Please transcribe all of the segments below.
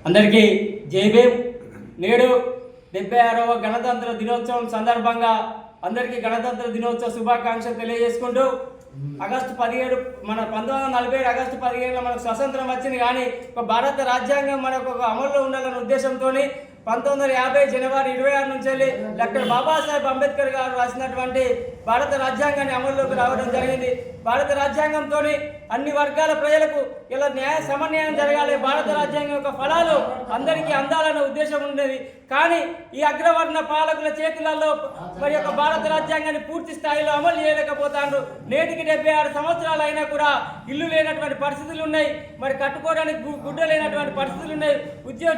అందరికీ జై భీమ్. నేడు 76వ గణతంత్ర దినోత్సవం సందర్భంగా అందరికీ గణతంత్ర దినోత్సవ శుభాకాంక్షలు తెలియజేసుకుంటూ ఆగస్టు 17 మన 1947 ఆగస్టు 17 మనకు స్వతంత్రం వచ్చింది. కానీ ఒక భారత రాజ్యాంగం మనకు ఒక అమల్లో ఉండాలనే ఉద్దేశంతో 1950 జనవరి 26 నుంచి వెళ్ళి డాక్టర్ బాబాసాహెబ్ అంబేద్కర్ గారు రాసినటువంటి భారత రాజ్యాంగాన్ని అమల్లోకి రావడం జరిగింది. భారత రాజ్యాంగంతో అన్ని వర్గాల ప్రజలకు ఇలా న్యాయ సమన్యాయం జరగాలి, భారత రాజ్యాంగం యొక్క ఫలాలు అందరికీ అందాలనే ఉద్దేశం ఉండేది. కానీ ఈ అగ్రవర్ణ పాలకుల చేతులలో మరి యొక్క భారత రాజ్యాంగాన్ని పూర్తి స్థాయిలో అమలు చేయలేకపోతారు. నేటికి 76 సంవత్సరాలు అయినా కూడా ఇల్లు లేనటువంటి పరిస్థితులు ఉన్నాయి, మరి కట్టుకోవడానికి గుడ్డ లేనటువంటి పరిస్థితులు ఉన్నాయి,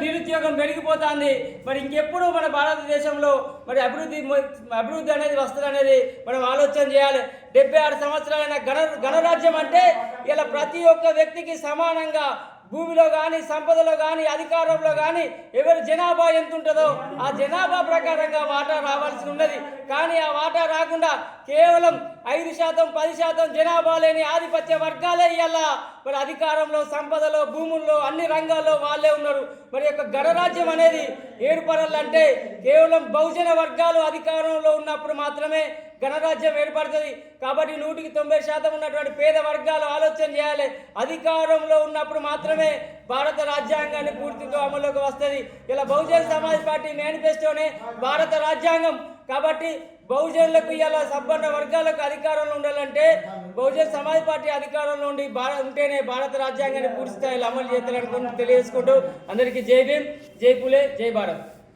నిరుద్యోగం పెరిగిపోతుంది. మరి ఇంకెప్పుడు మన భారతదేశంలో మరి అభివృద్ధి అనేది వస్తుంది అనేది మనం ఆలోచన చేయాలి. 76 సంవత్సరాలైన గణరాజ్యం అంటే ఇలా ప్రతి ఒక్క వ్యక్తికి సమానంగా భూమిలో కానీ సంపదలో కానీ అధికారంలో కానీ ఎవరి జనాభా ఎంత ఉంటుందో ఆ జనాభా ప్రకారంగా వాటా రావాల్సి ఉన్నది. కానీ ఆ వాటా రాకుండా కేవలం 5%, 10% జనాభా లేని ఆధిపత్య వర్గాలే ఇలా మరి అధికారంలో, సంపదలో, భూముల్లో అన్ని రంగాల్లో వాళ్ళే ఉన్నారు. మరి యొక్క గణరాజ్యం అనేది ఏర్పడాలంటే కేవలం బహుజన వర్గాలు అధికారంలో ఉన్నప్పుడు మాత్రమే గణరాజ్యం ఏర్పడుతుంది. కాబట్టి 100% ఉన్నటువంటి పేద వర్గాలు ఆలోచన చేయాలి. అధికారంలో ఉన్నప్పుడు మాత్రమే భారత రాజ్యాంగాన్ని పూర్తిగా అమలులోకి వస్తుంది. ఇలా బహుజన్ సమాజ్ పార్టీ మేనిఫెస్టోనే భారత రాజ్యాంగం. కాబట్టి బహుజనులకు ఇలా సంపన్న వర్గాలకు అధికారంలో ఉండాలంటే బహుజన్ సమాజ్ పార్టీ అధికారంలో ఉంటేనే భారత రాజ్యాంగాన్ని పూర్తి స్థాయిలో అమలు చేస్తారనుకుంటూ తెలియజేసుకుంటూ అందరికీ జై భీమ్, జై పులే, జై భారత్.